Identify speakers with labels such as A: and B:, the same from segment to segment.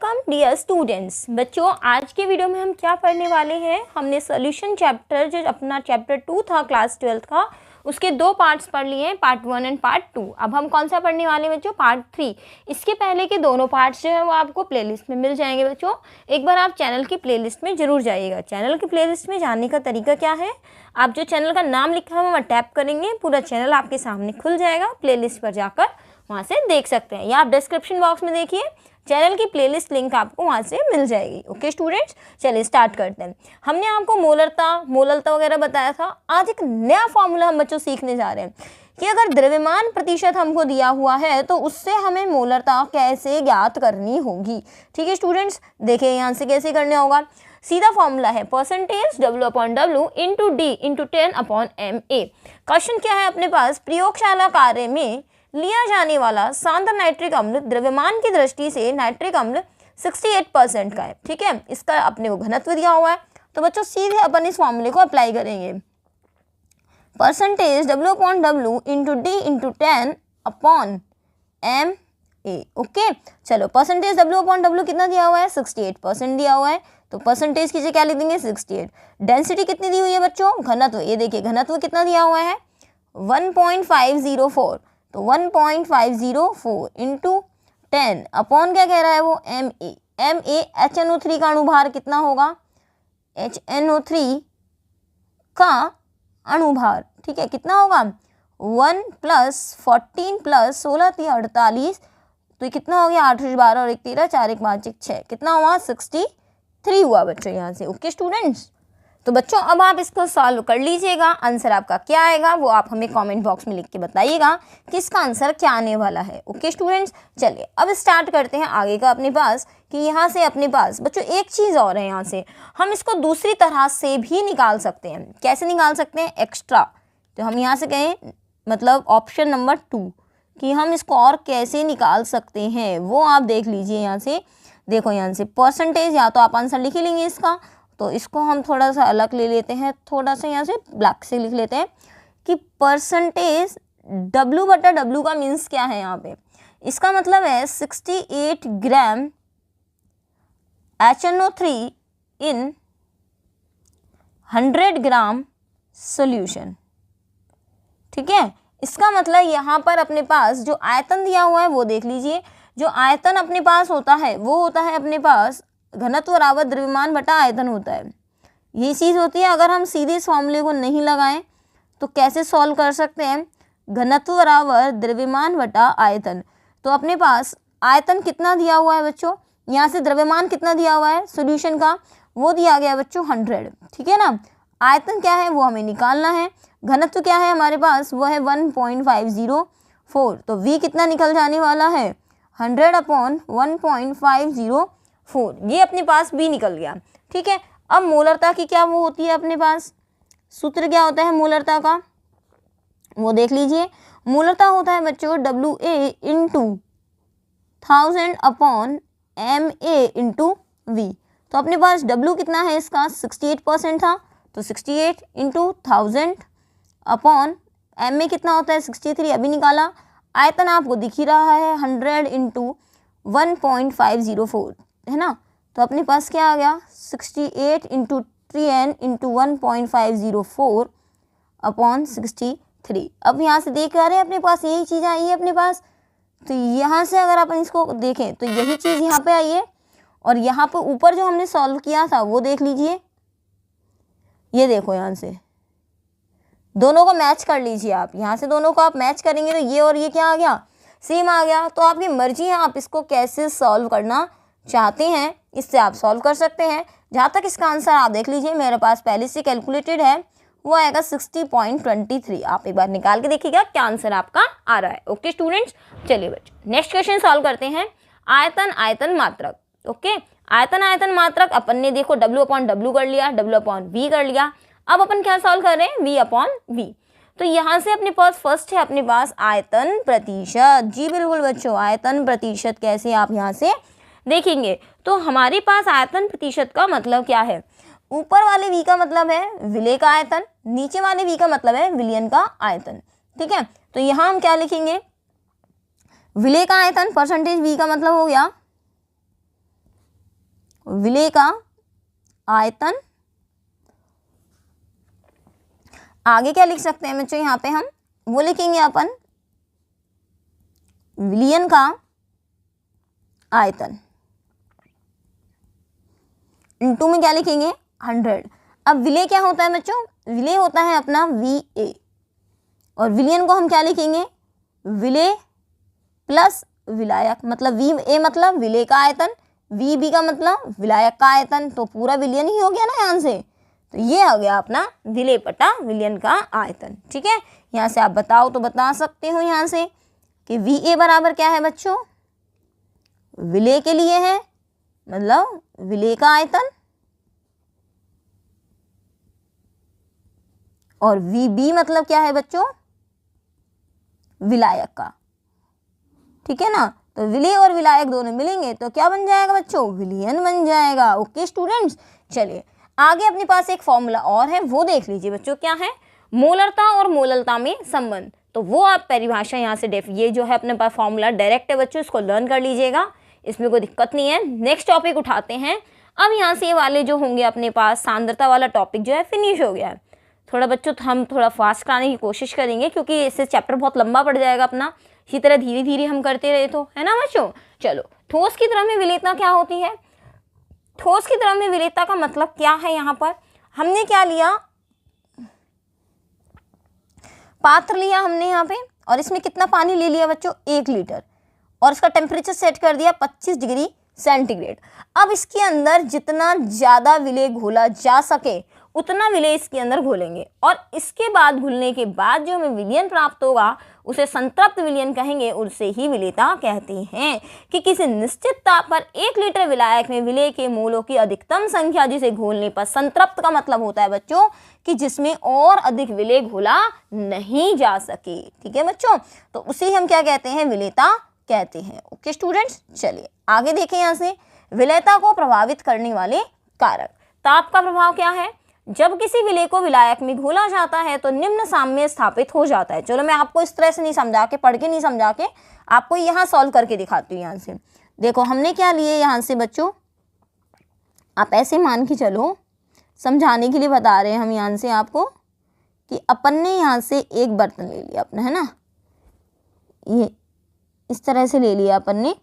A: Welcome dear students. बच्चों, आज के वीडियो में हम क्या पढ़ने वाले हैं। हमने सॉल्यूशन चैप्टर, जो अपना चैप्टर 2 था क्लास 12 का, उसके दो पार्ट्स पढ़ लिए हैं, पार्ट 1 एंड पार्ट 2। अब हम कौन सा पढ़ने वाले हैं बच्चों? पार्ट 3। इसके पहले के दोनों पार्ट्स जो है वो आपको प्लेलिस्ट में मिल जाएंगे। बच्चों, एक बार आप चैनल की प्लेलिस्ट में जरूर जाइएगा। चैनल की प्लेलिस्ट में जाने का तरीका क्या है, आप जो चैनल का नाम लिखा है वहाँ टैप करेंगे, पूरा चैनल आपके सामने खुल जाएगा। प्लेलिस्ट पर जाकर वहाँ से देख सकते हैं, या आप डिस्क्रिप्शन बॉक्स में देखिए, चैनल की प्लेलिस्ट लिंक आपको वहाँ से मिल जाएगी। ओके स्टूडेंट्स, चलिए स्टार्ट करते हैं। हमने आपको मोलरता वगैरह बताया था। आज एक नया फॉर्मूला हम बच्चों सीखने जा रहे हैं कि अगर द्रव्यमान प्रतिशत हमको दिया हुआ है तो उससे हमें मोलरता कैसे ज्ञात करनी होगी। ठीक है स्टूडेंट्स, देखिए यहाँ से कैसे करना होगा। सीधा फॉर्मूला है percentage W/W into D into 10/MA। Question क्या है अपने पास, प्रयोगशाला कार्य में लिया जाने वाला सांद्र नाइट्रिक अम्ल द्रव्यमान की दृष्टि से नाइट्रिक अम्ल 68% का है। ठीक है, इसका अपने को घनत्व दिया हुआ है, तो बच्चों सीधे अपन इस फॉर्मूले को अप्लाई करेंगे। Percentage W/W into D into 10/MA। Okay, चलो परसेंटेज W/W कितना दिया हुआ है? 68% दिया हुआ है, तो परसेंटेज कीजिए क्या लिख देंगे? 68। डेंसिटी कितनी दी हुई है बच्चों? घनत्व, ये देखिए घनत्व कितना दिया हुआ है? 1.504। तो 1.504 इंटू 10 अपॉन क्या कह रहा है वो? MA HNO3 का अणुभार कितना होगा? HNO3 का अणुभार, ठीक है, कितना होगा? 1 + 14 + 16 = 48। तो ये कितना हो गया? 8 + 12 और 1 = 13, 4 = 1 = 5 = 6, कितना हुआ? 63 हुआ बच्चों यहाँ से। ओके स्टूडेंट्स, तो बच्चों अब आप इसको सॉल्व कर लीजिएगा। आंसर आपका क्या आएगा वो आप हमें कमेंट बॉक्स में लिख के बताइएगा कि इसका आंसर क्या आने वाला है। ओके स्टूडेंट्स, चलिए अब स्टार्ट करते हैं आगे का अपने पास, कि यहाँ से अपने पास बच्चों एक चीज़ और है। यहाँ से हम इसको दूसरी तरह से भी निकाल सकते हैं। कैसे निकाल सकते हैं? एक्स्ट्रा। तो हम यहाँ से कहें, मतलब ऑप्शन नंबर 2, कि हम इसको और कैसे निकाल सकते हैं वो आप देख लीजिए। यहाँ से देखो, यहाँ से परसेंटेज, या तो आप आंसर लिख ही लेंगे इसका, तो इसको हम थोड़ा सा अलग ले लेते हैं, थोड़ा सा यहाँ से ब्लैक से लिख लेते हैं कि परसेंटेज W/W का मीन्स क्या है यहाँ पे। इसका मतलब है 68 ग्राम HNO3 इन 100 ग्राम सोल्यूशन। ठीक है, इसका मतलब यहाँ पर अपने पास जो आयतन दिया हुआ है वो देख लीजिए। जो आयतन अपने पास होता है वो होता है अपने पास घनत्व बराबर द्रव्यमान बटा आयतन होता है। ये चीज़ होती है। अगर हम सीधे इस फॉर्मूले को नहीं लगाएं तो कैसे सॉल्व कर सकते हैं? घनत्व बराबर द्रव्यमान बटा आयतन। तो अपने पास आयतन कितना दिया हुआ है बच्चों? यहाँ से द्रव्यमान कितना दिया हुआ है सॉल्यूशन का? वो दिया गया बच्चों 100। ठीक है ना, आयतन क्या है वो हमें निकालना है। घनत्व क्या है हमारे पास? वो है 1.504। तो V कितना निकल जाने वाला है? 100/1.504। ये अपने पास भी निकल गया। ठीक है, अब मोलरता की क्या वो होती है अपने पास? सूत्र क्या होता है मोलरता का वो देख लीजिए। मोलरता होता है बच्चों WA into 1000/MA into V। तो अपने पास W कितना है इसका? 68% था, तो 68 इंटू 1000/MA कितना होता है? 63, अभी निकाला। आयतन आपको दिख ही रहा है 100 इंटू 1.504, है ना। तो अपने पास क्या आ गया? 68 इंटू 10 इंटू 1.504/63। अब यहाँ से देख रहे हैं अपने पास यही चीज़ आई है अपने पास। तो यहाँ से अगर अपन इसको देखें तो यही चीज़ यहाँ पे आई है, और यहाँ पे ऊपर जो हमने सॉल्व किया था वो देख लीजिए। ये देखो, यहाँ से दोनों को मैच कर लीजिए आप। यहाँ से दोनों को आप मैच करेंगे तो ये और ये क्या आ गया? सेम आ गया। तो आपकी मर्जी है, आप इसको कैसे सॉल्व करना चाहते हैं इससे आप सॉल्व कर सकते हैं। जहाँ तक इसका आंसर आप देख लीजिए, मेरे पास पहले से कैलकुलेटेड है, वो आएगा 60.23। आप एक बार निकाल के देखिएगा क्या आंसर आपका आ रहा है। ओके स्टूडेंट्स, चलिए बच्चों नेक्स्ट क्वेश्चन सॉल्व करते हैं। आयतन मात्रक। ओके, आयतन मात्रक अपन ने देखो W/W कर लिया, W/V कर लिया। अब अपन क्या सॉल्व कर रहे हैं? V/V। तो यहाँ से अपने पास फर्स्ट है अपने पास आयतन प्रतिशत। जी बिल्कुल बच्चों, आयतन प्रतिशत कैसे आप यहाँ से देखेंगे तो हमारे पास आयतन प्रतिशत का मतलब क्या है? ऊपर वाले V का मतलब है विलेय का आयतन, नीचे वाले V का मतलब है विलयन का आयतन। ठीक है, तो यहाँ हम क्या लिखेंगे? विलेय का आयतन परसेंटेज V का मतलब हो गया विलेय का आयतन। आगे क्या लिख सकते हैं बच्चों, यहाँ पे हम वो लिखेंगे अपन विलयन का आयतन, इनटू में क्या लिखेंगे 100। अब विलेय क्या होता है बच्चों, विलेय होता है अपना VA, और विलयन को हम क्या लिखेंगे विलेय प्लस विलायक, मतलब VA मतलब विलेय का आयतन, VB का मतलब विलायक का आयतन, तो पूरा विलयन ही हो गया ना यहाँ से। तो ये आ गया अपना विलेय बटा विलयन का आयतन। ठीक है, यहाँ से आप बताओ तो बता सकते हो यहाँ से कि VA बराबर क्या है बच्चों, विलेय के लिए है, मतलब विलेय का आयतन, और VB मतलब क्या है बच्चों, विलायक का। ठीक है ना, तो विलेय और विलायक दोनों मिलेंगे तो क्या बन जाएगा बच्चों, विलयन बन जाएगा। ओके स्टूडेंट्स, चलिए आगे अपने पास एक फॉर्मूला और है, वो देख लीजिए बच्चों। क्या है, मोलरता और मोललता में संबंध। तो वो आप परिभाषा यहाँ से ये जो है अपने पास फॉर्मूला डायरेक्ट है बच्चों, इसको लर्न कर लीजिएगा, इसमें कोई दिक्कत नहीं है। नेक्स्ट टॉपिक उठाते हैं। अब यहाँ से ये वाले जो होंगे अपने पास सांद्रता वाला टॉपिक जो है फिनिश हो गया है। थोड़ा बच्चों हम थोड़ा फास्ट कराने की कोशिश करेंगे, क्योंकि इससे चैप्टर बहुत लंबा पड़ जाएगा अपना। इसी तरह धीरे धीरे हम करते रहे तो, है ना बच्चों। चलो, ठोस की तरह में विलेयता क्या होती है। ठोस की तरह में विलेयता का मतलब क्या है, यहाँ पर हमने क्या लिया, पात्र लिया हमने यहाँ पे, और इसमें कितना पानी ले लिया बच्चों, 1 लीटर, और इसका टेम्परेचर सेट कर दिया 25 डिग्री सेंटीग्रेड। अब इसके अंदर जितना ज़्यादा विलेय घोला जा सके उतना विलेय इसके अंदर घोलेंगे, और इसके बाद घुलने के बाद जो हमें विलयन प्राप्त होगा उसे संतृप्त विलयन कहेंगे, उसे ही विलेयता कहते हैं। कि किसी निश्चित ताप पर 1 लीटर विलायक में विलेय के मोलों की अधिकतम संख्या, जिसे घोलने पर संतृप्त का मतलब होता है बच्चों कि जिसमें और अधिक विलेय घोला नहीं जा सके। ठीक है बच्चों, तो उसे हम क्या कहते हैं, विलेयता कहते हैं। ओके स्टूडेंट्स, चलिए आगे देखें। यहाँ से विलेयता को प्रभावित करने वाले कारक। ताप का प्रभाव क्या है, जब किसी विलेय को विलायक में घोला जाता है तो निम्न साम्य स्थापित हो जाता है। चलो मैं आपको इस तरह से नहीं समझा के, पढ़ के नहीं समझा के, आपको यहाँ सॉल्व करके दिखाती हूँ। यहाँ से देखो हमने क्या लिए, यहाँ से बच्चों आप ऐसे मान के चलो, समझाने के लिए बता रहे हैं हम यहाँ से आपको, कि अपन ने यहाँ से एक बर्तन ले लिया अपना, है ना, ये इस तरह से ले लिया अपन ने।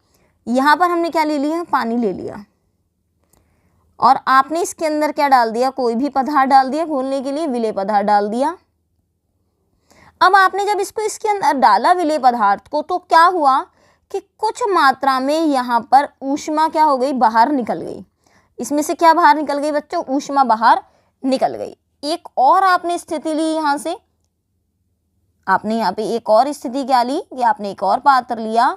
A: यहाँ पर हमने क्या ले लिया, पानी ले लिया, और आपने इसके अंदर क्या डाल दिया, कोई भी पदार्थ डाल दिया घोलने के लिए, विलेय पदार्थ डाल दिया। अब आपने जब इसको इसके अंदर डाला विलेय पदार्थ को, तो क्या हुआ कि कुछ मात्रा में यहाँ पर ऊष्मा क्या हो गई, बाहर निकल गई। इसमें से क्या बाहर निकल गई बच्चों, ऊष्मा बाहर निकल गई। एक और आपने स्थिति ली, यहाँ से आपने यहाँ पे एक और स्थिति क्या ली कि आपने एक और पात्र लिया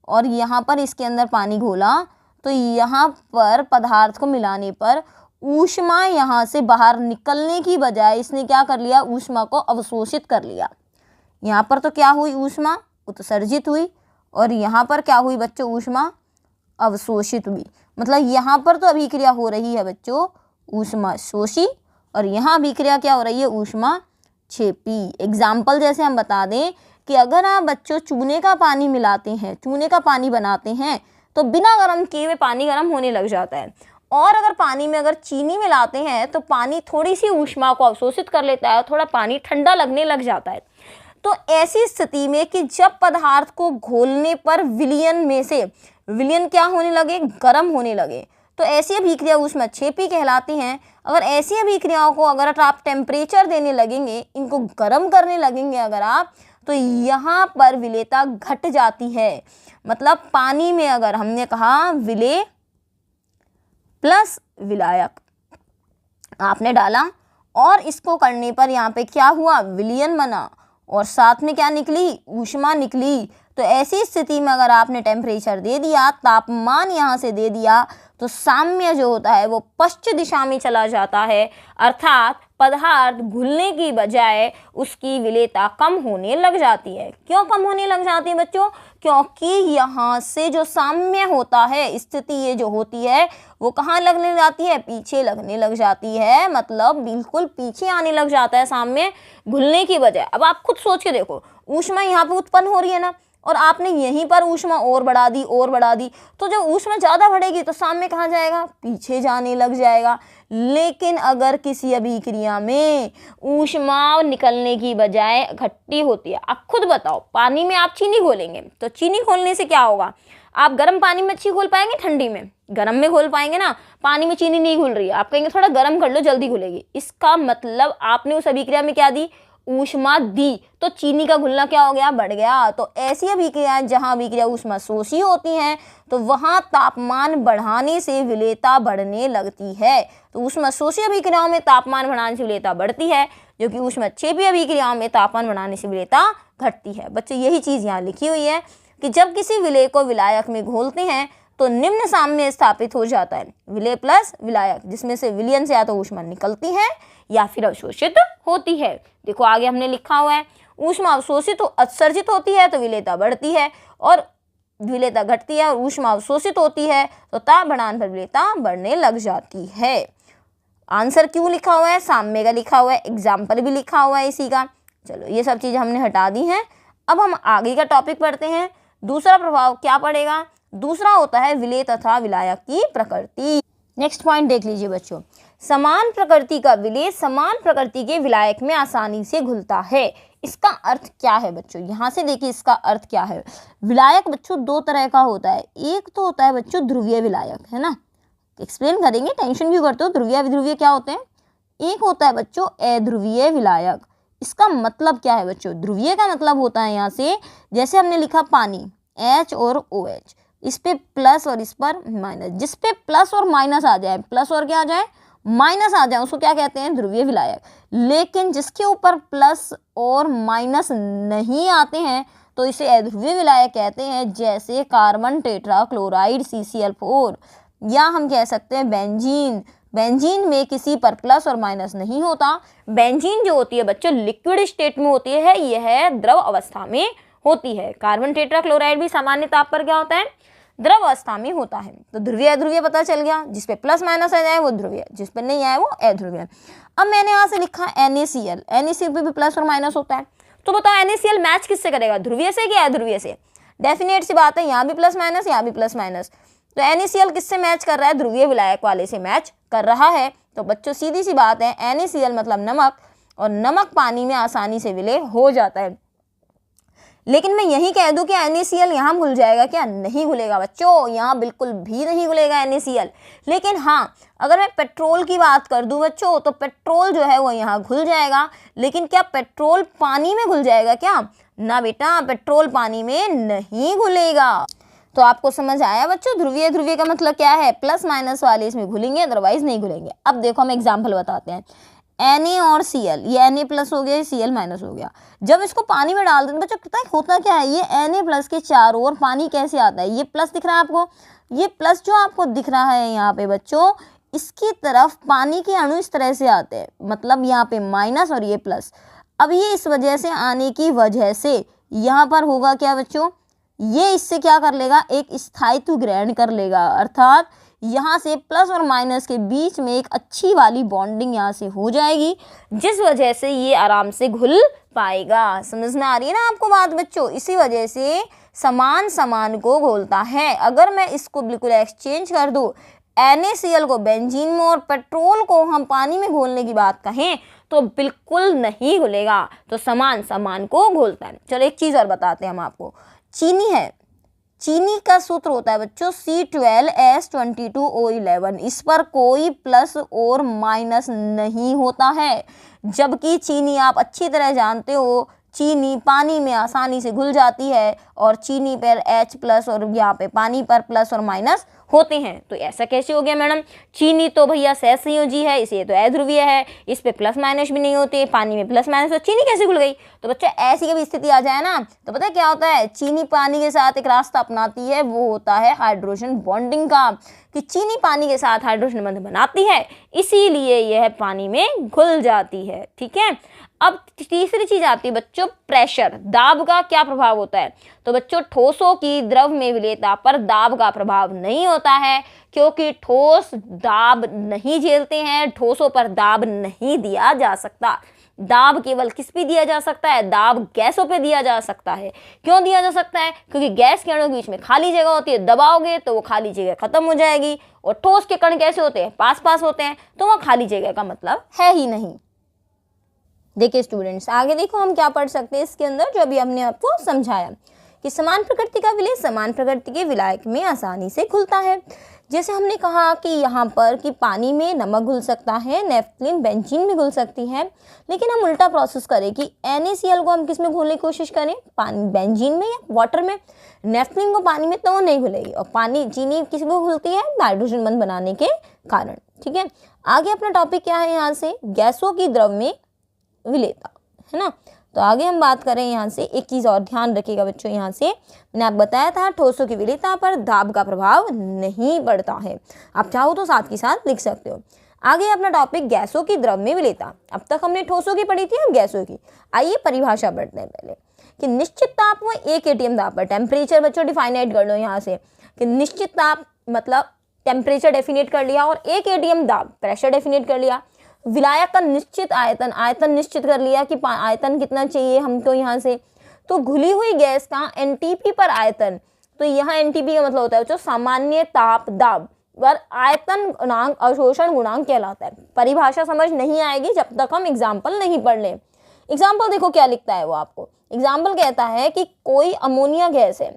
A: और यहाँ पर इसके अंदर पानी घोला, तो यहाँ पर पदार्थ को मिलाने पर ऊष्मा यहाँ से बाहर निकलने की बजाय इसने क्या कर लिया, ऊष्मा को अवशोषित कर लिया। यहाँ पर तो क्या हुई, ऊष्मा उत्सर्जित हुई, और यहाँ पर क्या हुई बच्चों, ऊष्मा अवशोषित हुई। मतलब यहाँ पर तो अभिक्रिया हो रही है बच्चों ऊष्मा शोषी, और यहाँ अभिक्रिया क्या हो रही है, ऊष्मा छेपी। एग्जाम्पल जैसे हम बता दें कि अगर आप बच्चों चूने का पानी मिलाते हैं, चूने का पानी बनाते हैं, तो बिना गर्म किए हुए पानी गर्म होने लग जाता है, और अगर पानी में अगर चीनी मिलाते हैं तो पानी थोड़ी सी ऊष्मा को अवशोषित कर लेता है, थोड़ा पानी ठंडा लगने लग जाता है। तो ऐसी स्थिति में कि जब पदार्थ को घोलने पर विलयन में से विलयन क्या होने लगे, गर्म होने लगे, तो ऐसी अभिक्रिया ऊष्माक्षेपी कहलाती हैं। अगर ऐसी अभिक्रियाओं को अगर आप टेम्परेचर देने लगेंगे, इनको गर्म करने लगेंगे अगर आप, तो यहाँ पर विलेयता घट जाती है। मतलब पानी में अगर हमने कहा विलेय प्लस विलायक आपने डाला, और इसको करने पर यहाँ पे क्या हुआ, विलयन बना, और साथ में क्या निकली, ऊष्मा निकली। तो ऐसी स्थिति में अगर आपने टेम्परेचर दे दिया, तापमान यहाँ से दे दिया, तो साम्य जो होता है वो पश्चिम दिशा में चला जाता है, अर्थात पदार्थ घुलने की बजाय उसकी विलेयता कम होने लग जाती है। क्यों कम होने लग जाती है बच्चों, क्योंकि यहाँ से जो साम्य होता है स्थिति ये जो होती है वो कहाँ लगने लग जाती है, पीछे लगने लग जाती है। मतलब बिल्कुल पीछे आने लग जाता है साम्य घुलने की बजाय। अब आप खुद सोच के देखो, ऊष्मा यहाँ पे उत्पन्न हो रही है ना, और आपने यहीं पर ऊष्मा और बढ़ा दी, तो जब ऊष्मा ज़्यादा बढ़ेगी तो सामने कहाँ जाएगा, पीछे जाने लग जाएगा। लेकिन अगर किसी अभिक्रिया में ऊष्मा निकलने की बजाय इकट्ठी होती है, आप खुद बताओ, पानी में आप चीनी घोलेंगे तो चीनी घोलने से क्या होगा, आप गर्म पानी में अच्छी घोल पाएंगे, ठंडी में, गर्म में घोल पाएंगे ना। पानी में चीनी नहीं घुल रही है, आप कहेंगे थोड़ा गर्म कर लो जल्दी घुलेगी। इसका मतलब आपने उस अभिक्रिया में क्या दी, ऊष्मा दी, तो चीनी का घुलना क्या हो गया, बढ़ गया। तो ऐसी अभिक्रियाएं जहां अभिक्रिया ऊष्मा शोषी होती हैं तो वहां तापमान बढ़ाने से विलेयता बढ़ने लगती है। तो ऊष्मा शोषी अभिक्रियाओं में तापमान बढ़ाने से विलेयता बढ़ती है, जो कि ऊष्मा क्षेपी अभिक्रियाओं में तापमान बढ़ाने से विलेयता घटती है। बच्चों यही चीज़ यहाँ लिखी हुई है कि जब किसी विलेय को विलायक में घोलते हैं तो निम्न साम्य स्थापित हो जाता है, विलेय प्लस विलायक, जिसमें से विलयन से या तो ऊष्मा निकलती है या फिर अवशोषित होती है। देखो आगे हमने लिखा हुआ है, ऊष्मा अवशोषित तो उत्सर्जित होती है तो विलेयता बढ़ती है, और विलेयता घटती है और ऊष्मा अवशोषित होती है तो ताप बढ़ाने पर विलेयता बढ़ने लग जाती है। आंसर क्यों लिखा हुआ है, साम्य का लिखा हुआ है, एग्जाम्पल भी लिखा हुआ है इसी का। चलो ये सब चीज़ें हमने हटा दी हैं। अब हम आगे का टॉपिक पढ़ते हैं। दूसरा प्रभाव क्या पड़ेगा, दूसरा होता है विलेय तथा विलायक की प्रकृति। नेक्स्ट पॉइंट देख लीजिए बच्चों, समान प्रकृति का विलेय समान प्रकृति के विलायक में आसानी से घुलता है। इसका अर्थ क्या है बच्चों, यहाँ से देखिए इसका अर्थ क्या है। विलायक बच्चों दो तरह का होता है, एक तो होता है बच्चों ध्रुवीय विलायक, है ना, एक्सप्लेन करेंगे, टेंशन क्यों करते हो। ध्रुवीय विध्रुवीय क्या होते हैं, एक होता है बच्चों अध्रुवीय विलायक। इसका मतलब क्या है बच्चों, ध्रुवीय का मतलब होता है यहाँ से, जैसे हमने लिखा पानी H और OH, इस पे प्लस और इस पर माइनस, जिस पे प्लस और माइनस आ जाए, प्लस और क्या आ जाए, माइनस आ जाए, उसको क्या कहते हैं, ध्रुवीय विलायक। लेकिन जिसके ऊपर प्लस और माइनस नहीं आते हैं तो इसे अध्रुवीय विलायक कहते हैं, जैसे कार्बन टेट्राक्लोराइड CCl4, या हम कह सकते हैं बेंजीन। बेंजीन में किसी पर प्लस और माइनस नहीं होता। बेंजीन जो होती है बच्चों लिक्विड स्टेट में होती है, यह द्रव अवस्था में होती है। कार्बन टेट्राक्लोराइड भी सामान्य ताप पर क्या होता है, द्रव अवस्था में होता है। तो ध्रुवीय अध्रुवीय पता चल गया, जिस पे प्लस माइनस आ जाए वो ध्रुवीय, जिस पे नहीं आए वो अध्रुवीय। अब मैंने यहाँ से लिखा NaCl, NaCl पे भी प्लस और माइनस होता है, तो बताओ NaCl मैच किससे करेगा, ध्रुवीय से कि अध्रुवीय से। डेफिनेट सी बात है, यहाँ भी प्लस माइनस, यहाँ भी प्लस माइनस, तो NaCl किससे मैच कर रहा है, ध्रुवीय विलायक वाले से मैच कर रहा है। तो बच्चों सीधी सी बात है, NaCl मतलब नमक, और नमक पानी में आसानी से विलय हो जाता है। लेकिन मैं यही कह दूं कि NaCl यहाँ घुल जाएगा क्या, नहीं घुलेगा बच्चों, यहाँ बिल्कुल भी नहीं घुलेगा NaCl। लेकिन हाँ, अगर मैं पेट्रोल की बात कर दूं बच्चों, तो पेट्रोल जो है वो यहाँ घुल जाएगा। लेकिन क्या पेट्रोल पानी में घुल जाएगा क्या, ना बेटा, पेट्रोल पानी में नहीं घुलेगा। तो आपको समझ आया बच्चों, ध्रुवीय ध्रुवीय का मतलब क्या है, प्लस माइनस वाले इसमें घुलेंगे, अदरवाइज नहीं घुलेंगे। अब देखो हम एग्जाम्पल बताते हैं। Na और Cl, ये Na प्लस हो गया, Cl माइनस हो गया। जब इसको पानी में डाल दें बच्चों, पता है होता क्या है, ये Na प्लस के चारों ओर पानी कैसे आता है, ये प्लस दिख रहा है आपको, ये प्लस जो आपको दिख रहा है यहाँ पे बच्चों, इसकी तरफ पानी के अणु इस तरह से आते हैं, मतलब यहाँ पे माइनस और ये प्लस। अब ये इस वजह से आने की वजह से यहाँ पर होगा क्या बच्चों, ये इससे क्या कर लेगा, एक स्थायित्व ग्रहण कर लेगा, अर्थात यहाँ से प्लस और माइनस के बीच में एक अच्छी वाली बॉन्डिंग यहाँ से हो जाएगी, जिस वजह से ये आराम से घुल पाएगा। समझ में आ रही है ना आपको बात बच्चों, इसी वजह से समान समान को घोलता है। अगर मैं इसको बिल्कुल एक्सचेंज कर दूँ, NaCl को बेंजीन में और पेट्रोल को हम पानी में घोलने की बात कहें तो बिल्कुल नहीं घुलेगा, तो समान समान को घोलता है। चलो एक चीज़ और बताते हैं हम आपको, चीनी है, चीनी का सूत्र होता है बच्चों C12H22O11, इस पर कोई प्लस और माइनस नहीं होता है। जबकि चीनी आप अच्छी तरह जानते हो, चीनी पानी में आसानी से घुल जाती है, और चीनी पर H प्लस और यहाँ पे पानी पर प्लस और माइनस होते हैं। तो ऐसा कैसे हो गया मैडम, चीनी तो भैया सहसंयोजी है, इसलिए तो अध्रुवीय है, इस पे प्लस माइनस भी नहीं होते, पानी में प्लस माइनस, तो चीनी कैसे घुल गई। तो बच्चा ऐसी कभी स्थिति आ जाए ना, तो पता है क्या होता है, चीनी पानी के साथ एक रास्ता अपनाती है, वो होता है हाइड्रोजन बॉन्डिंग का, कि चीनी पानी के साथ हाइड्रोजन बंध बनाती है, इसीलिए यह पानी में घुल जाती है। ठीक है, अब तीसरी चीज आती है बच्चों प्रेशर, दाब का क्या प्रभाव होता है। तो बच्चों ठोसों की द्रव में विलेयता पर दाब का प्रभाव नहीं होता है, क्योंकि ठोस दाब नहीं झेलते हैं, ठोसों पर दाब नहीं दिया जा सकता। दाब केवल किस पे दिया जा सकता है, दाब गैसों पे दिया जा सकता है। क्यों दिया जा सकता है, क्योंकि गैस के अणुओं के बीच में खाली जगह होती है, दबाओगे तो वो खाली जगह खत्म हो जाएगी। और ठोस के कण कैसे होते हैं, पास पास होते हैं, तो वहाँ खाली जगह का मतलब है ही नहीं। देखिए स्टूडेंट्स, आगे देखो हम क्या पढ़ सकते हैं इसके अंदर, जो अभी हमने आपको समझाया कि समान प्रकृति का विलय समान प्रकृति के विलायक में आसानी से घुलता है। जैसे हमने कहा कि यहाँ पर कि पानी में नमक घुल सकता है, नेफ्थलीन बेंजीन में घुल सकती है, लेकिन हम उल्टा प्रोसेस करें कि NaCl को हम किस में घोलने की कोशिश करें, पानी बेंजीन में या वाटर में। नेफ्थलीन को पानी में तो वो नहीं घुलेगी, और पानी चीनी किस में घुलती है, हाइड्रोजन बंध बनाने के कारण। ठीक है, आगे अपना टॉपिक क्या है यहाँ से, गैसों की द्रव में विलेयता, है ना। तो आगे हम बात करें यहाँ से, एक चीज़ और ध्यान रखिएगा बच्चों, यहाँ से मैंने आपको बताया था ठोसों की विलेयता पर दाब का प्रभाव नहीं पड़ता है। आप चाहो तो साथ के साथ लिख सकते हो। आगे अपना टॉपिक गैसों की द्रव में विलेयता। अब तक हमने ठोसों की पढ़ी थी, अब गैसों की। आइए परिभाषा पढ़ते हैं पहले कि निश्चित ताप में 1 atm दाब पर, टेम्परेचर बच्चों डिफाइनेट कर लो यहाँ से कि निश्चित ताप मतलब टेम्परेचर डेफिनेट कर लिया, और 1 atm दाब प्रेशर डेफिनेट कर लिया। विलायक का निश्चित आयतन, आयतन निश्चित कर लिया कि आयतन कितना चाहिए हमको यहाँ से। तो घुली हुई गैस का NTP पर आयतन, तो यहाँ NTP का मतलब होता है जो सामान्य ताप दाब पर आयतन गुणांक अवशोषण गुणांक कहलाता है। परिभाषा समझ नहीं आएगी जब तक हम एग्जाम्पल नहीं पढ़ लें। एग्जाम्पल देखो क्या लिखता है वो आपको। एग्जाम्पल कहता है कि कोई अमोनिया गैस है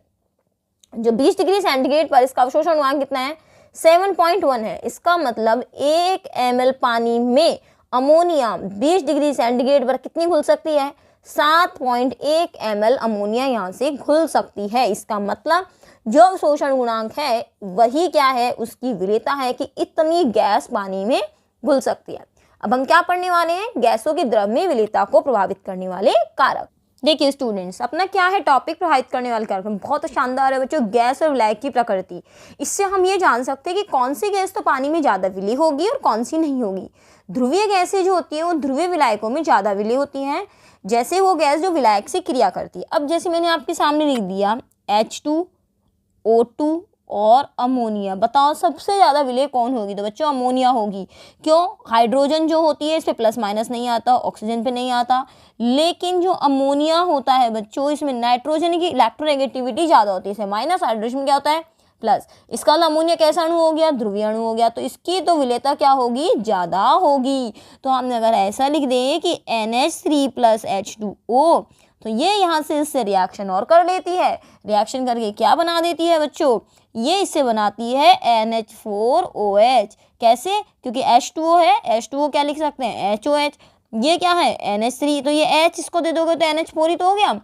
A: जो 20 डिग्री सेंटीग्रेड पर, इसका अवशोषण गुणांक कितना है, 7.1 है। इसका मतलब 1 ml पानी में अमोनिया 20 डिग्री सेंटीग्रेड पर कितनी घुल सकती है, 7.1 ml अमोनिया यहाँ से घुल सकती है। इसका मतलब जो अवशोषण गुणांक है वही क्या है, उसकी विलेयता है कि इतनी गैस पानी में घुल सकती है। अब हम क्या पढ़ने वाले हैं, गैसों की द्रव में विलेयता को प्रभावित करने वाले कारक। देखिए स्टूडेंट्स, अपना क्या है टॉपिक, प्रभावित करने वाले कारक। बहुत शानदार है बच्चों, गैस और विलायक की प्रकृति। इससे हम ये जान सकते हैं कि कौन सी गैस तो पानी में ज़्यादा विलीय होगी और कौन सी नहीं होगी। ध्रुवीय गैसें जो होती हैं वो ध्रुवीय विलायकों में ज़्यादा विलीय होती हैं, जैसे वो गैस जो विलायक से क्रिया करती है। अब जैसे मैंने आपके सामने लिख दिया H2O2 और अमोनिया, बताओ सबसे ज़्यादा विलेय कौन होगी, तो बच्चों अमोनिया होगी। क्यों, हाइड्रोजन जो होती है इस पर प्लस माइनस नहीं आता, ऑक्सीजन पे नहीं आता, लेकिन जो अमोनिया होता है बच्चों इसमें नाइट्रोजन की इलेक्ट्रोनेगेटिविटी ज़्यादा होती है, इसे माइनस, हाइड्रोजन क्या होता है प्लस। इसका अमोनिया कैसा अणु हो गया, ध्रुवीय अणु हो गया, तो इसकी तो विलेयता क्या होगी, ज़्यादा होगी। तो हमने अगर ऐसा लिख दें कि NH3 + H2O, तो ये यहाँ से इससे रिएक्शन और कर लेती है, रिएक्शन करके क्या बना देती है बच्चों, ये इससे बनाती है NH4OH। कैसे, क्योंकि H2O है, H2O क्या लिख सकते हैं HOH, ये क्या है NH3, तो ये H इसको दे दोगे तो NH4 ही तो हो गया।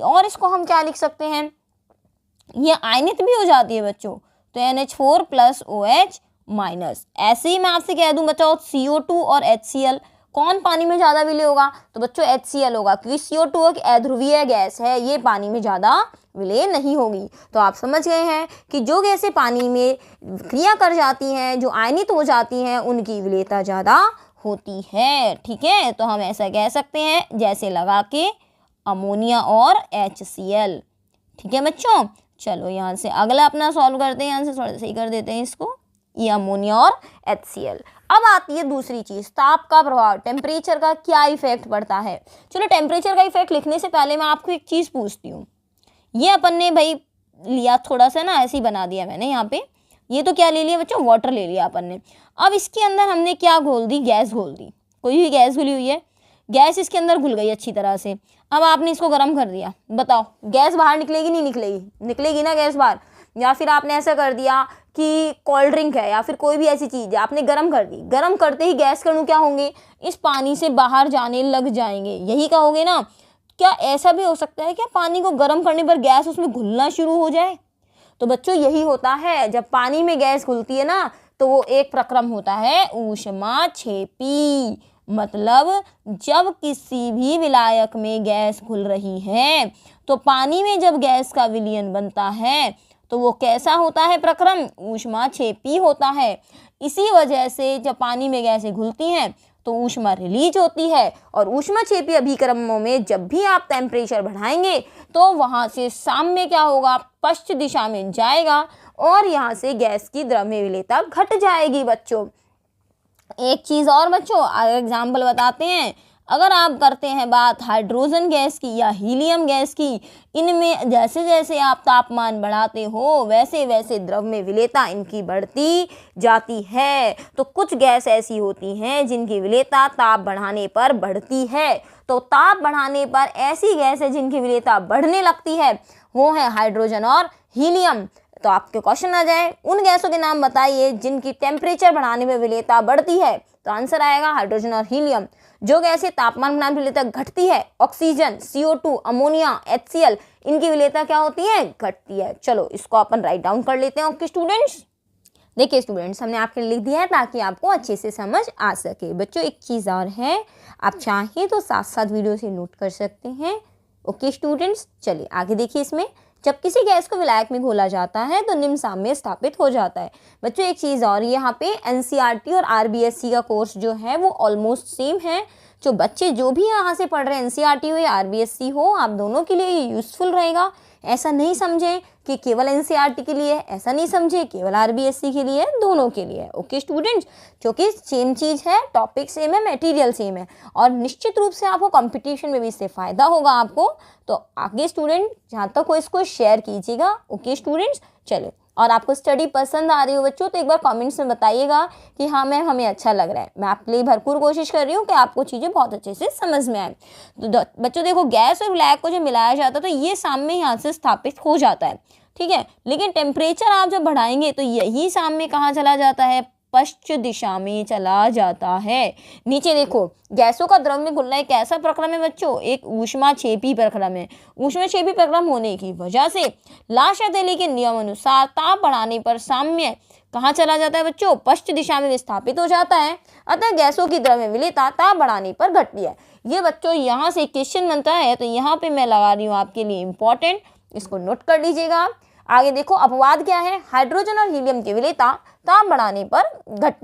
A: और इसको हम क्या लिख सकते हैं, ये आयनित भी हो जाती है बच्चों, तो NH4 + OH-। ऐसे ही मैं आपसे कह दूं बच्चों CO2 और HCl, कौन पानी में ज़्यादा विलेय होगा, तो बच्चों HCl होगा, क्योंकि CO2 एक अध्रुवीय गैस है, ये पानी में ज़्यादा विलेय नहीं होगी। तो आप समझ गए हैं कि जो गैसें पानी में क्रिया कर जाती हैं, जो आयनित हो जाती हैं, उनकी विलेयता ज़्यादा होती है। ठीक है, तो हम ऐसा कह सकते हैं जैसे लगा के अमोनिया और HCl। ठीक है बच्चों, चलो यहाँ से अगला अपना सॉल्व करते हैं, यहाँ से थोड़ा सही कर देते हैं इसको, ये अमोनिया और HCl। अब आती है दूसरी चीज़, ताप का प्रभाव, टेम्परेचर का क्या इफेक्ट पड़ता है। चलो टेम्परेचर का इफेक्ट लिखने से पहले मैं आपको एक चीज़ पूछती हूँ। ये अपन ने भाई लिया थोड़ा सा ना, ऐसे ही बना दिया मैंने यहाँ पे, ये तो क्या ले लिया बच्चों, वाटर ले लिया अपन ने। अब इसके अंदर हमने क्या घोल दी, गैस घोल दी, कोई भी गैस घुली हुई है, गैस इसके अंदर घुल गई अच्छी तरह से। अब आपने इसको गर्म कर दिया, बताओ गैस बाहर निकलेगी नहीं निकलेगी, निकलेगी ना गैस बाहर। या फिर आपने ऐसा कर दिया कि कोल्ड ड्रिंक है या फिर कोई भी ऐसी चीज़ है, आपने गर्म कर दी, गर्म करते ही गैस के अणु क्या होंगे, इस पानी से बाहर जाने लग जाएंगे, यही कहोगे ना। क्या ऐसा भी हो सकता है क्या पानी को गर्म करने पर गैस उसमें घुलना शुरू हो जाए, तो बच्चों यही होता है, जब पानी में गैस घुलती है ना तो वो एक प्रक्रम होता है ऊष्माक्षेपी। मतलब जब किसी भी विलायक में गैस घुल रही है तो पानी में जब गैस का विलयन बनता है तो वो कैसा होता है प्रक्रम, ऊष्माक्षेपी होता है। इसी वजह से जब पानी में गैसें घुलती हैं तो ऊष्मा रिलीज होती है, और ऊष्माक्षेपी अभिक्रमों में जब भी आप टेम्परेचर बढ़ाएंगे तो वहाँ से साम्य क्या होगा, पश्चिम दिशा में जाएगा, और यहाँ से गैस की द्रव में विलेयता घट जाएगी बच्चों। एक चीज़ और बच्चों एग्जाम्पल बताते हैं, अगर आप करते हैं बात हाइड्रोजन गैस की या हीलियम गैस की, इनमें जैसे जैसे आप तापमान बढ़ाते हो वैसे वैसे द्रव में विलेयता इनकी बढ़ती जाती है। तो कुछ गैस ऐसी होती हैं जिनकी विलेयता ताप बढ़ाने पर बढ़ती है। तो ताप बढ़ाने पर ऐसी गैस है जिनकी विलेयता बढ़ने लगती है, वो है हाइड्रोजन और हीलियम। तो आपके क्वेश्चन आ जाए, उन गैसों के नाम बताइए जिनकी टेम्परेचर बढ़ाने पर विलेयता बढ़ती है। तो आंसर आएगा हाइड्रोजन और हीलियम। जो गैसें तापमान बढ़ाने पर विलेयता घटती है, ऑक्सीजन, CO2, अमोनिया, HCl, इनकी विलेयता क्या होती है? घटती है। चलो इसको अपन राइट डाउन कर लेते हैं। ओके स्टूडेंट्स, देखिए स्टूडेंट्स, हमने आपके लिए लिख दिया है ताकि आपको अच्छे से समझ आ सके। बच्चों एक चीज़ और है, आप चाहें तो साथ साथ वीडियो से नोट कर सकते हैं। ओके स्टूडेंट्स, चलिए आगे देखिए। इसमें जब किसी गैस को विलायक में घोला जाता है तो निम्न साम्य स्थापित हो जाता है। बच्चों एक चीज़ और, यहाँ पे NCERT और RBSC का कोर्स जो है वो ऑलमोस्ट सेम है। जो बच्चे जो भी यहाँ से पढ़ रहे हैं, NCERT हो या RBSC हो, आप दोनों के लिए ये यूज़फुल रहेगा। ऐसा नहीं समझें कि केवल NCERT के लिए, ऐसा नहीं समझें केवल RBSC के लिए, दोनों के लिए। ओके स्टूडेंट्स, क्योंकि सेम चीज़ है, टॉपिक सेम है, मटेरियल सेम है और निश्चित रूप से आपको कंपटीशन में भी इससे फ़ायदा होगा आपको। तो आगे स्टूडेंट जहाँ तक हो इसको शेयर कीजिएगा। ओके स्टूडेंट्स, चलिए। और आपको स्टडी पसंद आ रही हो बच्चों तो एक बार कमेंट्स में बताइएगा कि हाँ मैम हमें अच्छा लग रहा है। मैं आपके लिए भरपूर कोशिश कर रही हूँ कि आपको चीज़ें बहुत अच्छे से समझ में आए। तो बच्चों देखो, गैस और विलायक को जब मिलाया जाता है तो ये साम्य यहाँ से स्थापित हो जाता है, ठीक है। लेकिन टेम्परेचर आप जब बढ़ाएंगे तो यही साम्य कहाँ चला जाता है? पश्चिम दिशा में चला जाता है। नीचे देखो, गैसों का द्रव में घुलना एक ऐसा प्रक्रम है बच्चों, एक ऊष्माक्षेपी प्रक्रम है। ऊष्माक्षेपी प्रक्रम होने की वजह से ला शर्तेली के नियम अनुसार ताप बढ़ाने पर साम्य कहाँ चला जाता है बच्चों? पश्चिम दिशा में विस्थापित हो जाता है। अतः गैसों की द्रव में विलेयता ताप बढ़ाने पर घटती है। ये बच्चों यहाँ से क्वेश्चन बनता है, तो यहाँ पे मैं लगा रही हूँ आपके लिए इंपॉर्टेंट, इसको नोट कर लीजिएगा। आगे देखो, अपवाद क्या है? हाइड्रोजन और हीलियम की विलेयता ताप बढ़ाने पर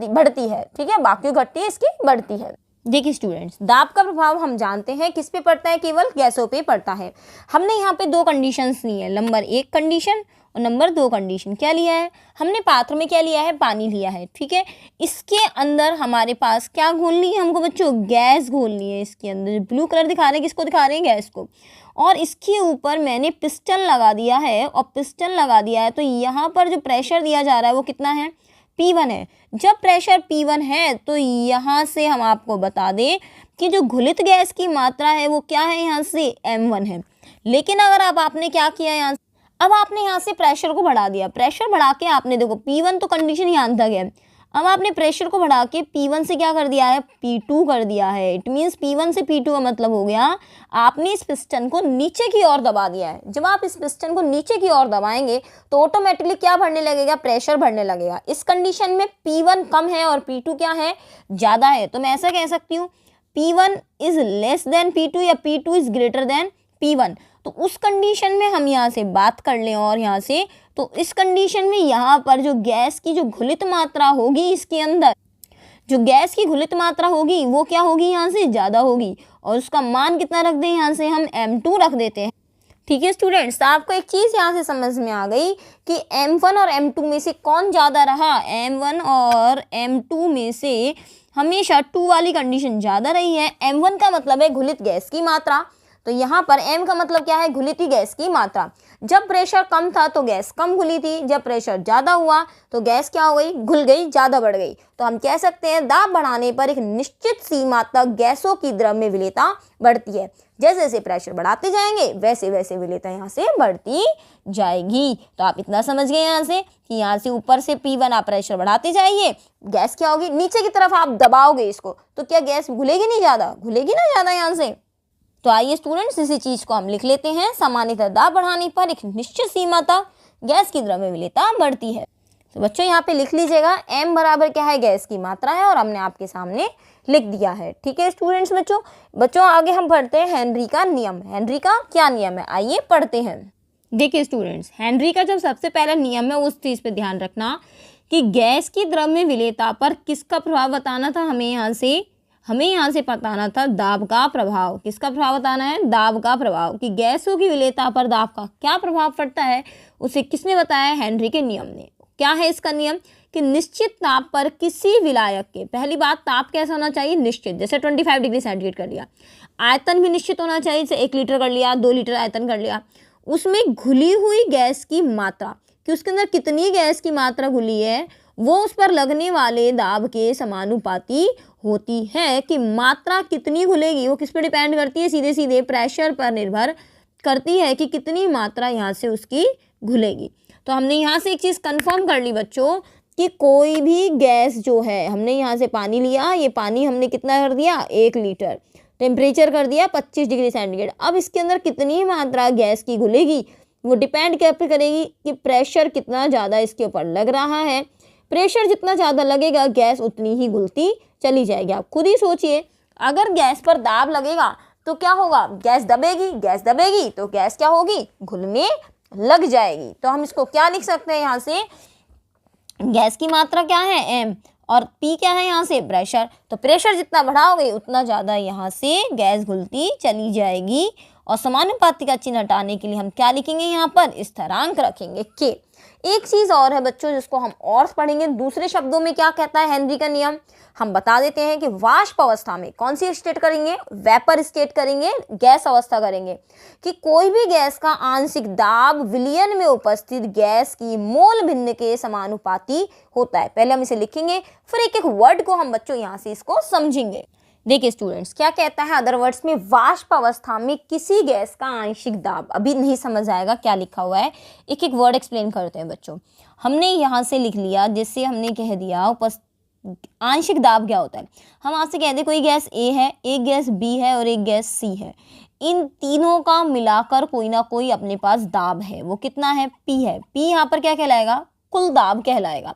A: बढ़ती है, ठीक है। बाकी घटती है, इसकी बढ़ती है। देखिए स्टूडेंट्स, दाब का प्रभाव हम जानते हैं किस पे पड़ता है? केवल गैसों पे पड़ता है। हमने यहाँ पे दो कंडीशंस ली है, नंबर 1 कंडीशन और नंबर 2 कंडीशन। क्या लिया है हमने? पात्र में क्या लिया है? पानी लिया है, ठीक है। इसके अंदर हमारे पास क्या घोलनी है हमको बच्चों? गैस घोलनी है। इसके अंदर ब्लू कलर दिखा रहे हैं, किसको दिखा रहे हैं? गैस को। और इसके ऊपर मैंने पिस्टन लगा दिया है, और पिस्टन लगा दिया है तो यहाँ पर जो प्रेशर दिया जा रहा है वो कितना है? P1 है। जब प्रेशर P1 है तो यहाँ से हम आपको बता दें कि जो घुलित गैस की मात्रा है वो क्या है? यहाँ से M1 है। लेकिन अगर अब आपने क्या किया, यहाँ अब आपने यहाँ से प्रेशर को बढ़ा दिया। प्रेशर बढ़ा के आपने देखो, P1 तो कंडीशन यहाँ तक है, अब आपने प्रेशर को बढ़ा के P1 से क्या कर दिया है? P2 कर दिया है। इट मीन्स P1 से P2 का मतलब हो गया आपने इस पिस्टन को नीचे की ओर दबा दिया है। जब आप इस पिस्टन को नीचे की ओर दबाएंगे तो ऑटोमेटिकली क्या बढ़ने लगेगा? प्रेशर बढ़ने लगेगा। इस कंडीशन में P1 कम है और P2 क्या है? ज़्यादा है। तो मैं ऐसा कह सकती हूँ P1 is less than P2 या P2 is greater than P1। तो उस कंडीशन में हम यहाँ से बात कर लें और यहाँ से, तो इस कंडीशन में यहाँ पर जो गैस की जो घुलित मात्रा होगी, इसके अंदर जो गैस की घुलित मात्रा होगी वो क्या होगी? यहाँ से ज़्यादा होगी। और उसका मान कितना रख दें? यहाँ से हम M2 रख देते हैं, ठीक है स्टूडेंट्स। तो आपको एक चीज़ यहाँ से समझ में आ गई कि M1 और M2 में से कौन ज़्यादा रहा? M1 और M2 में से हमेशा 2 वाली कंडीशन ज़्यादा रही है। M1 का मतलब है घुलित गैस की मात्रा, तो यहाँ पर M का मतलब क्या है? घुलित गैस की मात्रा। जब प्रेशर कम था तो गैस कम घुली थी, जब प्रेशर ज़्यादा हुआ तो गैस क्या हो गई? घुल गई, ज़्यादा बढ़ गई। तो हम कह सकते हैं दाब बढ़ाने पर एक निश्चित सीमा तक गैसों की द्रव में विलेयता बढ़ती है। जैसे जैसे प्रेशर बढ़ाते जाएंगे वैसे वैसे विलेयता यहाँ से बढ़ती जाएगी। तो आप इतना समझ गए यहाँ से कि यहाँ से ऊपर से P1 आप प्रेशर बढ़ाते जाइए, गैस क्या होगी? नीचे की तरफ आप दबाओगे इसको तो क्या गैस घुलेगी नहीं? ज़्यादा घुलेगी ना ज़्यादा यहाँ से। तो आइए स्टूडेंट्स, इसी चीज़ को हम लिख लेते हैं। सामान्यतः दाब बढ़ाने पर एक निश्चित सीमा तक गैस की द्रव्य विलेयता बढ़ती है। तो बच्चों यहाँ पे लिख लीजिएगा, M बराबर क्या है? गैस की मात्रा है, और हमने आपके सामने लिख दिया है, ठीक है स्टूडेंट्स। बच्चों आगे हम पढ़ते हैं हेनरी का नियम। हेनरी का क्या नियम है? आइए पढ़ते हैं। देखिए स्टूडेंट्स, हेनरी का जब सबसे पहला नियम है उस चीज़ पे ध्यान रखना कि गैस की द्रव्य विलेयता पर किसका प्रभाव बताना था? हमें यहाँ से बताना था दाब का प्रभाव। किसका प्रभाव बताना है? दाब का प्रभाव, कि गैसों की विलेयता पर दाब का क्या प्रभाव पड़ता है, उसे किसने बताया? हेनरी के नियम ने। क्या है इसका नियम? कि निश्चित ताप पर किसी विलायक के, पहली बात ताप कैसा होना चाहिए, निश्चित, जैसे 25 डिग्री सेंटीग्रेड कर लिया। आयतन भी निश्चित होना चाहिए, जैसे 1 लीटर कर लिया, 2 लीटर आयतन कर लिया। उसमें घुली हुई गैस की मात्रा, कि उसके अंदर कितनी गैस की मात्रा घुली है, वो उस पर लगने वाले दाब के समानुपाती होती है। कि मात्रा कितनी घुलेगी वो किस पर डिपेंड करती है, सीधे सीधे प्रेशर पर निर्भर करती है कि कितनी मात्रा यहाँ से उसकी घुलेगी। तो हमने यहाँ से एक चीज़ कंफर्म कर ली बच्चों कि कोई भी गैस जो है, हमने यहाँ से पानी लिया, ये पानी हमने कितना कर दिया, 1 लीटर, टेम्परेचर कर दिया 25 डिग्री सेंटीग्रेड। अब इसके अंदर कितनी मात्रा गैस की घुलेगी वो डिपेंड क्या पे करेगी कि प्रेशर कितना ज़्यादा इसके ऊपर लग रहा है। प्रेशर जितना ज़्यादा लगेगा गैस उतनी ही घुलती चली जाएगी। आप खुद ही सोचिए, अगर गैस पर दाब लगेगा तो क्या होगा, गैस दबेगी तो गैस क्या होगी, घुलने लग जाएगी। तो हम इसको क्या लिख सकते हैं, यहाँ से गैस की मात्रा क्या है m और p क्या है यहाँ से प्रेशर। तो प्रेशर जितना बढ़ाओगे उतना ज़्यादा यहाँ से गैस घुलती चली जाएगी। और समानुपाती का चिन्ह हटाने के लिए हम क्या लिखेंगे, यहाँ पर स्थिरांक रखेंगे के। एक चीज़ और है बच्चों जिसको हम और पढ़ेंगे, दूसरे शब्दों में क्या कहता है हेनरी का नियम, हम बता देते हैं कि वाष्प अवस्था में कौन सी स्टेट करेंगे, वेपर स्टेट करेंगे, गैस अवस्था करेंगे। कि कोई भी गैस का आंशिक दाब विलयन में उपस्थित गैस की मोल भिन्न के समानुपाती होता है। पहले हम इसे लिखेंगे, फिर एक एक वर्ड को हम बच्चों यहाँ से इसको समझेंगे। देखिए स्टूडेंट्स, क्या कहता है अदर वर्ड्स में, वाष्प अवस्था में किसी गैस का आंशिक दाब, अभी नहीं समझ आएगा क्या लिखा हुआ है, एक एक वर्ड एक्सप्लेन करते हैं बच्चों। हमने यहाँ से लिख लिया, जिससे हमने कह दिया आंशिक दाब क्या होता है। हम आपसे कह दें कोई गैस ए है, एक गैस बी है और एक गैस सी है, इन तीनों का मिलाकर कोई ना कोई अपने पास दाब है, वो कितना है, पी है। पी यहाँ पर क्या कहलाएगा, कुल दाब कहलाएगा।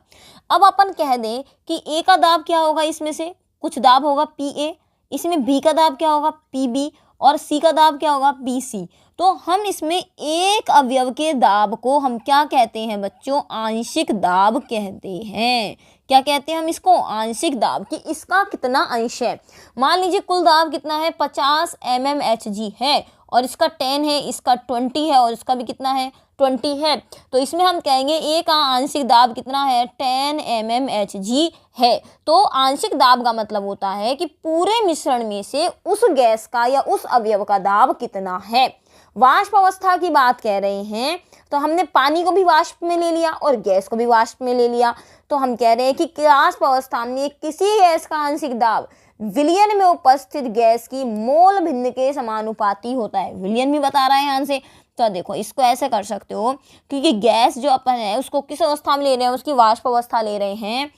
A: अब अपन कह दें कि ए का दाब क्या होगा, इसमें से कुछ दाब होगा पी ए, इसमें बी का दाब क्या होगा पी बी, और सी का दाब क्या होगा पी सी। तो हम इसमें एक अवयव के दाब को हम क्या कहते हैं बच्चों, आंशिक दाब कहते हैं। क्या कहते हैं हम इसको, आंशिक दाब, कि इसका कितना अंश है। मान लीजिए कुल दाब कितना है, 50 mmHg है, और इसका 10 है, इसका 20 है, और इसका भी कितना है 20 है। तो इसमें हम कहेंगे ए का आंशिक दाब कितना है, 10 mmHg है। तो आंशिक दाब का मतलब होता है कि पूरे मिश्रण में से उस गैस का या उस अवयव का दाब कितना है। वाष्प अवस्था की बात कह रहे हैं तो हमने पानी को भी वाष्प में ले लिया और गैस को भी वाष्प में ले लिया। तो हम कह रहे हैं कि वाष्प अवस्था में किसी गैस का आंशिक दाब विलयन में उपस्थित गैस की मोल भिन्न के समानुपाती होता है। विलयन भी बता रहा है यहाँ से। तो देखो इसको ऐसे कर सकते हो, क्योंकि गैस जो अपन है उसको किस अवस्था में ले रहे हैं, उसकी वाष्प अवस्था ले रहे हैं,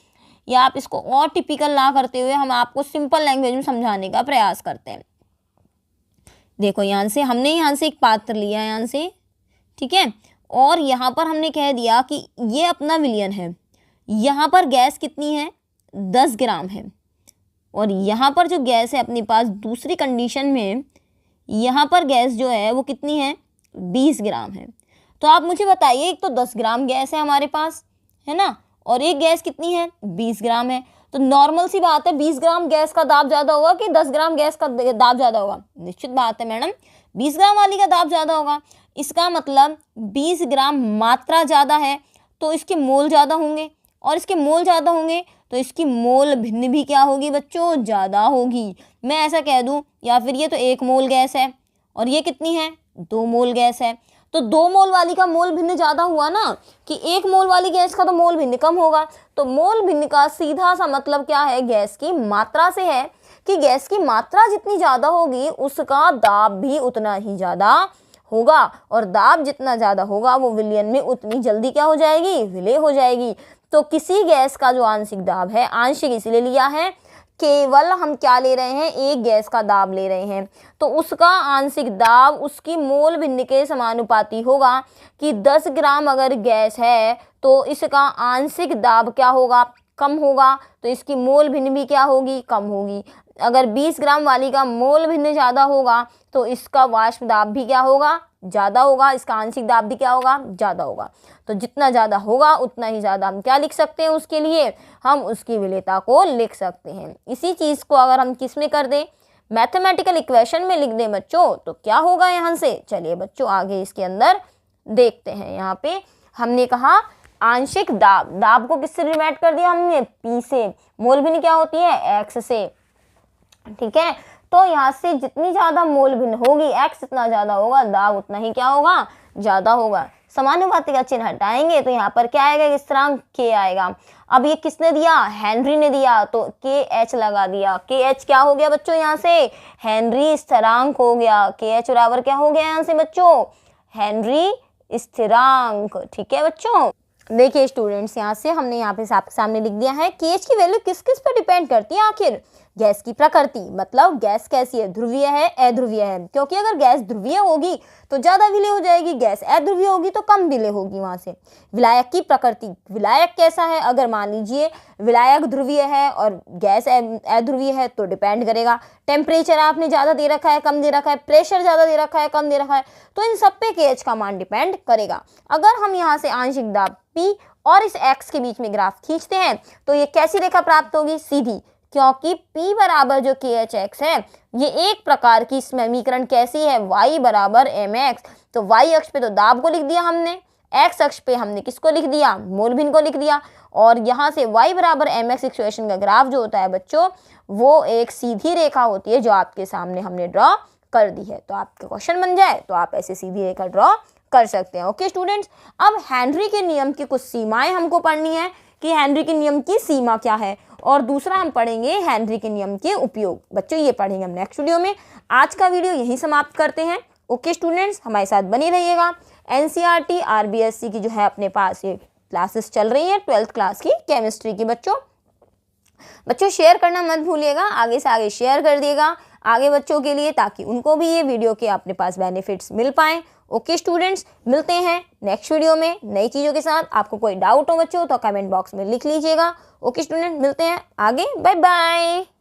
A: या आप इसको और टिपिकल ना करते हुए हम आपको सिंपल लैंग्वेज में समझाने का प्रयास करते हैं। देखो यहाँ से हमने यहाँ से एक पात्र लिया यहाँ से, ठीक है, और यहाँ पर हमने कह दिया कि ये अपना विलयन है। यहाँ पर गैस कितनी है 10 ग्राम है, और यहाँ पर जो गैस है अपने पास दूसरी कंडीशन में यहाँ पर गैस जो है वो कितनी है 20 ग्राम है। तो आप मुझे बताइए, एक तो 10 ग्राम गैस है हमारे पास, है ना, और एक गैस कितनी है 20 ग्राम है। तो नॉर्मल सी बात है 20 ग्राम गैस का दाब ज़्यादा होगा कि 10 ग्राम गैस का दाब ज़्यादा होगा? निश्चित बात है मैडम, 20 ग्राम वाली का दाब ज़्यादा होगा। इसका मतलब 20 ग्राम मात्रा ज़्यादा है तो इसके मोल ज़्यादा होंगे, और इसके मोल ज़्यादा होंगे तो इसकी मोल भिन्न भी क्या होगी बच्चों, ज़्यादा होगी। मैं ऐसा कह दूं, या फिर ये तो 1 मोल गैस है और ये कितनी है 2 मोल गैस है, तो 2 मोल वाली का मोल भिन्न ज़्यादा हुआ ना, कि 1 मोल वाली गैस का तो मोल भिन्न कम होगा। तो मोल भिन्न का सीधा सा मतलब क्या है, गैस की मात्रा से है, कि गैस की मात्रा जितनी ज़्यादा होगी उसका दाब भी उतना ही ज़्यादा होगा, और दाब जितना ज़्यादा होगा वो विलयन में उतनी जल्दी क्या हो जाएगी, विलय हो जाएगी। तो किसी गैस का जो आंशिक दाब है, आंशिक इसलिए लिया है केवल हम क्या ले रहे हैं, एक गैस का दाब ले रहे हैं, तो उसका आंशिक दाब उसकी मोल भिन्न के समानुपाती होगा। कि 10 ग्राम अगर गैस है तो इसका आंशिक दाब क्या होगा, कम होगा, तो इसकी मोल भिन्न भी क्या होगी, कम होगी। अगर 20 ग्राम वाली का मोल भिन्न ज़्यादा होगा तो इसका वाष्प दाब भी क्या होगा, ज़्यादा होगा, इसका आंशिक दाब भी क्या होगा, ज़्यादा होगा। तो जितना ज़्यादा होगा उतना ही ज़्यादा हम क्या लिख सकते हैं, उसके लिए हम उसकी विलेयता को लिख सकते हैं। इसी चीज़ को अगर हम किस में कर दें, मैथमेटिकल इक्वेशन में लिख दें बच्चों, तो क्या होगा यहाँ से। चलिए बच्चों आगे इसके अंदर देखते हैं। यहाँ पे हमने कहा आंशिक दाब, दाब को किससे डिवाइड कर दिया हमने, P से। मोल भिन्न क्या होती है, X से, ठीक है। तो यहाँ से जितनी ज्यादा मोल भिन्न होगी, X जितना ज्यादा होगा, दाब उतना ही क्या होगा, ज्यादा होगा। समानुपाती का चिन्ह हटाएंगे तो यहाँ पर क्या आएगा, स्थिरांक K आएगा। अब ये किसने दिया, हेनरी ने दिया, तो KH लगा दिया। KH क्या हो गया बच्चों, यहाँ से हेनरी स्थिरांक हो गया। KH बराबर क्या हो गया यहाँ से बच्चों, हेनरी स्थिरांक, ठीक है बच्चों। देखिए स्टूडेंट्स, यहाँ से हमने यहाँ पे सामने लिख दिया है KH की वैल्यू किस किस पर डिपेंड करती है आखिर, गैस की प्रकृति, मतलब गैस कैसी है, ध्रुवीय है, अध्रुवीय है। क्योंकि अगर गैस ध्रुवीय होगी तो ज्यादा विलय हो जाएगी, गैस अध्रुवीय होगी तो कम विलय होगी वहां से। विलायक की प्रकृति, विलायक कैसा है, अगर मान लीजिए विलायक ध्रुवीय है और गैस अध्रुवीय है तो डिपेंड करेगा टेम्परेचर आपने ज्यादा दे रखा है, कम दे रखा है, प्रेशर ज्यादा दे रखा है, कम दे रखा है, तो इन सब पे KH का मान डिपेंड करेगा। अगर हम यहाँ से आंशिक दाब P और इस X के बीच में ग्राफ खींचते हैं तो ये कैसी रेखा प्राप्त होगी, सीधी, क्योंकि P बराबर जो KHX है ये एक प्रकार की समीकरण कैसी है, Y बराबर mx। तो Y अक्ष पे तो दाब को लिख दिया हमने, X अक्ष पे हमने किसको लिख दिया, मोल भिन्न को लिख दिया। और यहाँ से Y बराबर mx इक्वेशन का ग्राफ जो होता है बच्चों, वो एक सीधी रेखा होती है जो आपके सामने हमने ड्रॉ कर दी है। तो आपका क्वेश्चन बन जाए तो आप ऐसे सीधी रेखा ड्रॉ कर सकते हैं। ओके स्टूडेंट्स, अब हेनरी के नियम की कुछ सीमाएं हमको पढ़नी है कि हेनरी के नियम की सीमा क्या है, और दूसरा हम पढ़ेंगे हेनरी के नियम के उपयोग। बच्चों ये पढ़ेंगे हम नेक्स्ट वीडियो में। आज का वीडियो यहीं समाप्त करते हैं। ओके स्टूडेंट्स, हमारे साथ बने रहिएगा। NCERT RBSC की जो है अपने पास ये क्लासेस चल रही है 12th क्लास की केमिस्ट्री की। बच्चों शेयर करना मत भूलिएगा, आगे से आगे शेयर कर दिएगा आगे बच्चों के लिए, ताकि उनको भी ये वीडियो के अपने पास बेनिफिट्स मिल पाएँ। ओके स्टूडेंट्स, मिलते हैं नेक्स्ट वीडियो में नई चीज़ों के साथ। आपको कोई डाउट हो बच्चों तो कमेंट बॉक्स में लिख लीजिएगा। ओके स्टूडेंट, मिलते हैं आगे, बाय बाय।